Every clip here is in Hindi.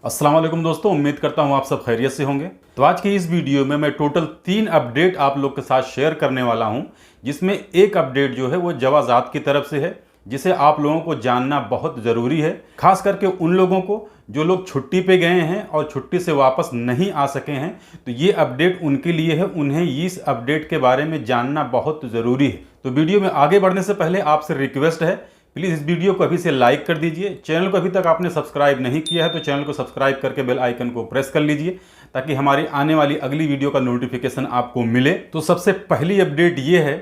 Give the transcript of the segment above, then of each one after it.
अस्सलाम वालेकुम दोस्तों, उम्मीद करता हूँ आप सब खैरियत से होंगे। तो आज की इस वीडियो में मैं टोटल 3 अपडेट आप लोग के साथ शेयर करने वाला हूँ, जिसमें एक अपडेट जो है वो जवाजात की तरफ से है, जिसे आप लोगों को जानना बहुत ज़रूरी है। खास करके उन लोगों को जो लोग छुट्टी पे गए हैं और छुट्टी से वापस नहीं आ सके हैं, तो ये अपडेट उनके लिए है। उन्हें इस अपडेट के बारे में जानना बहुत ज़रूरी है। तो वीडियो में आगे बढ़ने से पहले आपसे रिक्वेस्ट है, प्लीज़ इस वीडियो को अभी से लाइक कर दीजिए। चैनल को अभी तक आपने सब्सक्राइब नहीं किया है तो चैनल को सब्सक्राइब करके बेल आइकन को प्रेस कर लीजिए, ताकि हमारी आने वाली अगली वीडियो का नोटिफिकेशन आपको मिले। तो सबसे पहली अपडेट ये है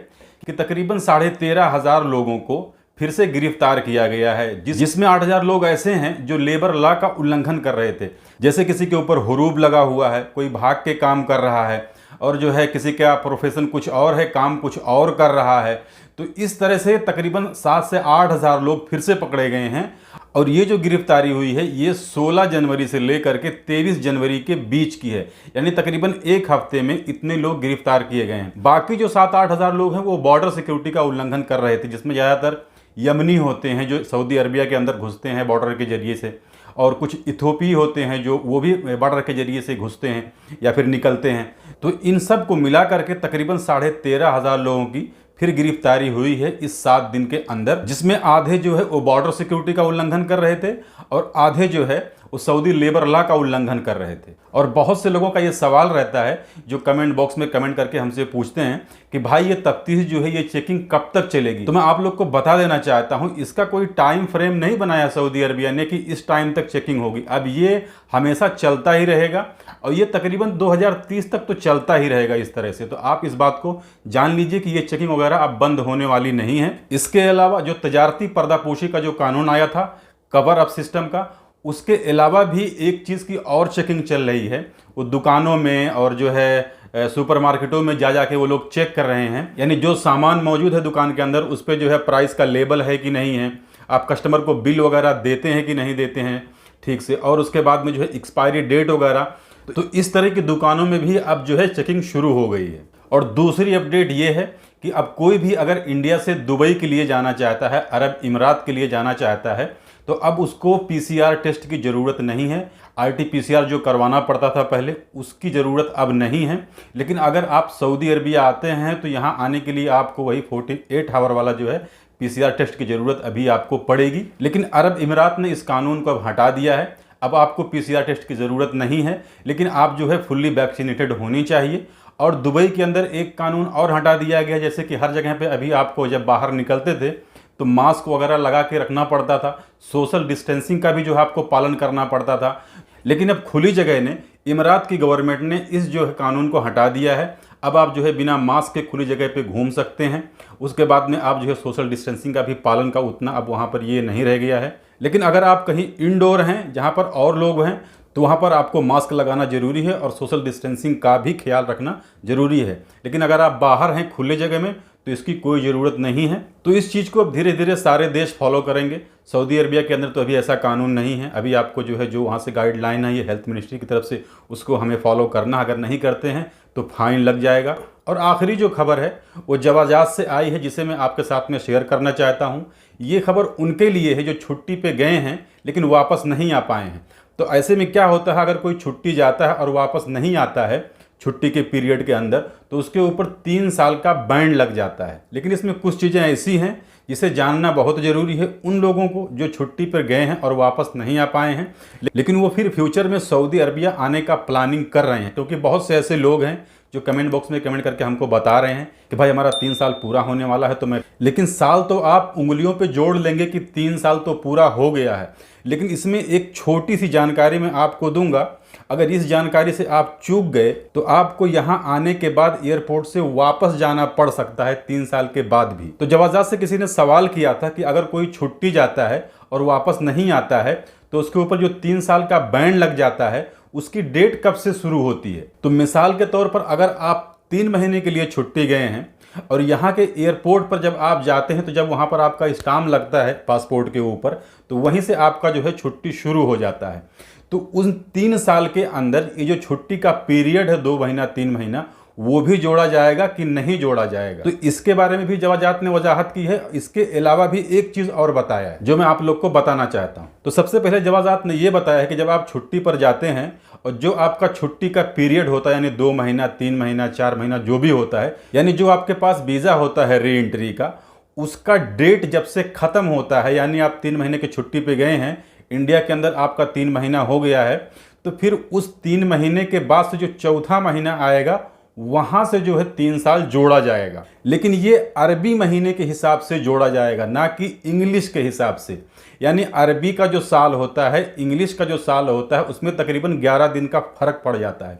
कि तकरीबन 13,500 लोगों को फिर से गिरफ्तार किया गया है, जिसमें 8,000 लोग ऐसे हैं जो लेबर लॉ का उल्लंघन कर रहे थे। जैसे किसी के ऊपर हुरूब लगा हुआ है, कोई भाग के काम कर रहा है, और जो है किसी का प्रोफेशन कुछ और है, काम कुछ और कर रहा है। तो इस तरह से तकरीबन 7 से 8,000 लोग फिर से पकड़े गए हैं। और ये जो गिरफ्तारी हुई है ये 16 जनवरी से लेकर के 23 जनवरी के बीच की है, यानी तकरीबन एक हफ्ते में इतने लोग गिरफ्तार किए गए हैं। बाकी जो 7-8 हज़ार लोग हैं वो बॉर्डर सिक्योरिटी का उल्लंघन कर रहे थे, जिसमें ज़्यादातर यमनी होते हैं जो सऊदी अरबिया के अंदर घुसते हैं बॉर्डर के जरिए से, और कुछ इथोपी होते हैं जो वो भी बॉर्डर के जरिए से घुसते हैं या फिर निकलते हैं। तो इन सब को मिला करके तकरीबन 13,500 लोगों की फिर गिरफ्तारी हुई है इस 7 दिन के अंदर, जिसमें आधे जो है वो बॉर्डर सिक्योरिटी का उल्लंघन कर रहे थे और आधे जो है वो सऊदी लेबर लॉ का उल्लंघन कर रहे थे। और बहुत से लोगों का ये सवाल रहता है जो कमेंट बॉक्स में कमेंट करके हमसे पूछते हैं कि भाई ये तफ्तीश जो है ये चेकिंग कब तक चलेगी। तो मैं आप लोग को बता देना चाहता हूँ, इसका कोई टाइम फ्रेम नहीं बनाया सऊदी अरबिया ने कि इस टाइम तक चेकिंग होगी। अब ये हमेशा चलता ही रहेगा और ये तकरीबन 2030 तक तो चलता ही रहेगा इस तरह से। तो आप इस बात को जान लीजिए कि ये चेकिंग वगैरह अब बंद होने वाली नहीं है। इसके अलावा जो तजारती पर्दापोशी का जो कानून आया था कवर अप सिस्टम का, उसके अलावा भी एक चीज़ की और चेकिंग चल रही है। वो दुकानों में और जो है सुपरमार्केटों में जा जाके वो लोग चेक कर रहे हैं, यानी जो सामान मौजूद है दुकान के अंदर उस पर जो है प्राइस का लेबल है कि नहीं है, आप कस्टमर को बिल वगैरह देते हैं कि नहीं देते हैं ठीक से, और उसके बाद में जो है एक्सपायरी डेट वगैरह। तो इस तरह की दुकानों में भी अब जो है चेकिंग शुरू हो गई है। और दूसरी अपडेट ये है कि अब कोई भी अगर इंडिया से दुबई के लिए जाना चाहता है, अरब इमारात के लिए जाना चाहता है, तो अब उसको पीसीआर टेस्ट की ज़रूरत नहीं है। आरटी-पीसीआर जो करवाना पड़ता था पहले, उसकी ज़रूरत अब नहीं है। लेकिन अगर आप सऊदी अरबिया आते हैं तो यहाँ आने के लिए आपको वही 48 आवर वाला जो है पीसीआर टेस्ट की ज़रूरत अभी आपको पड़ेगी। लेकिन अरब इमारात ने इस कानून को अब हटा दिया है, अब आपको पीसीआर टेस्ट की ज़रूरत नहीं है, लेकिन आप जो है फुल्ली वैक्सीनेटेड होनी चाहिए। और दुबई के अंदर एक कानून और हटा दिया गया, जैसे कि हर जगह पे अभी आपको जब बाहर निकलते थे तो मास्क वगैरह लगा के रखना पड़ता था, सोशल डिस्टेंसिंग का भी जो है आपको पालन करना पड़ता था। लेकिन अब खुली जगह ने इमारात की गवर्नमेंट ने इस जो है कानून को हटा दिया है। अब आप जो है बिना मास्क के खुली जगह पे घूम सकते हैं। उसके बाद में आप जो है सोशल डिस्टेंसिंग का भी पालन का उतना अब वहाँ पर ये नहीं रह गया है। लेकिन अगर आप कहीं इंडोर हैं जहाँ पर और लोग हैं तो वहाँ पर आपको मास्क लगाना ज़रूरी है और सोशल डिस्टेंसिंग का भी ख्याल रखना ज़रूरी है। लेकिन अगर आप बाहर हैं खुले जगह में तो इसकी कोई ज़रूरत नहीं है। तो इस चीज़ को अब धीरे धीरे सारे देश फॉलो करेंगे। सऊदी अरबिया के अंदर तो अभी ऐसा कानून नहीं है। अभी आपको जो है जो वहाँ से गाइडलाइन है ये हेल्थ मिनिस्ट्री की तरफ से, उसको हमें फॉलो करना। अगर नहीं करते हैं तो फाइन लग जाएगा। और आखिरी जो खबर है वो जवाजात से आई है, जिसे मैं आपके साथ में शेयर करना चाहता हूँ। ये खबर उनके लिए है जो छुट्टी पे गए हैं लेकिन वापस नहीं आ पाए हैं। तो ऐसे में क्या होता है, अगर कोई छुट्टी जाता है और वापस नहीं आता है छुट्टी के पीरियड के अंदर, तो उसके ऊपर 3 साल का बैन लग जाता है। लेकिन इसमें कुछ चीज़ें ऐसी हैं जिसे जानना बहुत ज़रूरी है उन लोगों को जो छुट्टी पर गए हैं और वापस नहीं आ पाए हैं, लेकिन वो फिर फ्यूचर में सऊदी अरबिया आने का प्लानिंग कर रहे हैं। क्योंकि बहुत से ऐसे लोग हैं जो कमेंट बॉक्स में कमेंट करके हमको बता रहे हैं कि भाई हमारा 3 साल पूरा होने वाला है। तो मैं, लेकिन साल तो आप उंगलियों पे जोड़ लेंगे कि 3 साल तो पूरा हो गया है। लेकिन इसमें एक छोटी सी जानकारी मैं आपको दूंगा, अगर इस जानकारी से आप चूक गए तो आपको यहाँ आने के बाद एयरपोर्ट से वापस जाना पड़ सकता है 3 साल के बाद भी। तो जवाजात से किसी ने सवाल किया था कि अगर कोई छुट्टी जाता है और वापस नहीं आता है तो उसके ऊपर जो 3 साल का बैन लग जाता है उसकी डेट कब से शुरू होती है। तो मिसाल के तौर पर अगर आप 3 महीने के लिए छुट्टी गए हैं और यहाँ के एयरपोर्ट पर जब आप जाते हैं तो जब वहाँ पर आपका स्टाम्प लगता है पासपोर्ट के ऊपर, तो वहीं से आपका जो है छुट्टी शुरू हो जाता है। तो उन 3 साल के अंदर ये जो छुट्टी का पीरियड है 2 महीना 3 महीना, वो भी जोड़ा जाएगा कि नहीं जोड़ा जाएगा। तो इसके बारे में भी जवाजात ने वजाहत की है। इसके अलावा भी एक चीज और बताया है जो मैं आप लोग को बताना चाहता हूं। तो सबसे पहले जवाजात ने यह बताया है कि जब आप छुट्टी पर जाते हैं और जो आपका छुट्टी का पीरियड होता है, यानी 2 महीना, 3 महीना, 4 महीना जो भी होता है, यानी जो आपके पास वीजा होता है री एंट्री का, उसका डेट जब से खत्म होता है, यानी आप 3 महीने की छुट्टी पे गए हैं, इंडिया के अंदर आपका 3 महीना हो गया है, तो फिर उस 3 महीने के बाद से जो चौथा महीना आएगा वहां से जो है 3 साल जोड़ा जाएगा। लेकिन ये अरबी महीने के हिसाब से जोड़ा जाएगा, ना कि इंग्लिश के हिसाब से। यानी अरबी का जो साल होता है, इंग्लिश का जो साल होता है, उसमें तकरीबन 11 दिन का फर्क पड़ जाता है।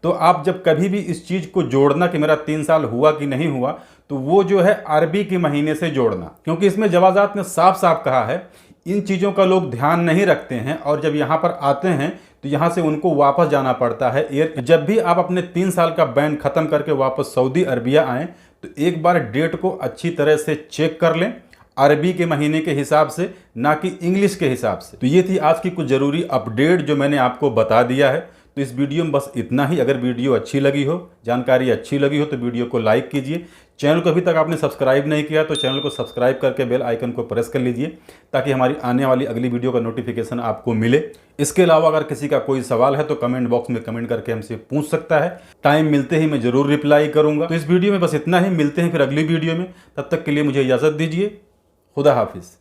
तो आप जब कभी भी इस चीज़ को जोड़ना कि मेरा 3 साल हुआ कि नहीं हुआ, तो वो जो है अरबी के महीने से जोड़ना, क्योंकि इसमें जवाजात ने साफ साफ कहा है इन चीज़ों का लोग ध्यान नहीं रखते हैं और जब यहाँ पर आते हैं तो यहाँ से उनको वापस जाना पड़ता है। जब भी आप अपने 3 साल का बैन ख़त्म करके वापस सऊदी अरबिया आएँ तो एक बार डेट को अच्छी तरह से चेक कर लें, अरबी के महीने के हिसाब से, ना कि इंग्लिश के हिसाब से। तो ये थी आज की कुछ ज़रूरी अपडेट जो मैंने आपको बता दिया है। तो इस वीडियो में बस इतना ही। अगर वीडियो अच्छी लगी हो, जानकारी अच्छी लगी हो, तो वीडियो को लाइक कीजिए। चैनल को अभी तक आपने सब्सक्राइब नहीं किया तो चैनल को सब्सक्राइब करके बेल आइकन को प्रेस कर लीजिए ताकि हमारी आने वाली अगली वीडियो का नोटिफिकेशन आपको मिले। इसके अलावा अगर किसी का कोई सवाल है तो कमेंट बॉक्स में कमेंट करके हमसे पूछ सकता है। टाइम मिलते ही मैं ज़रूर रिप्लाई करूँगा। तो इस वीडियो में बस इतना ही। मिलते हैं फिर अगली वीडियो में। तब तक के लिए मुझे इजाज़त दीजिए। खुदा हाफिज़।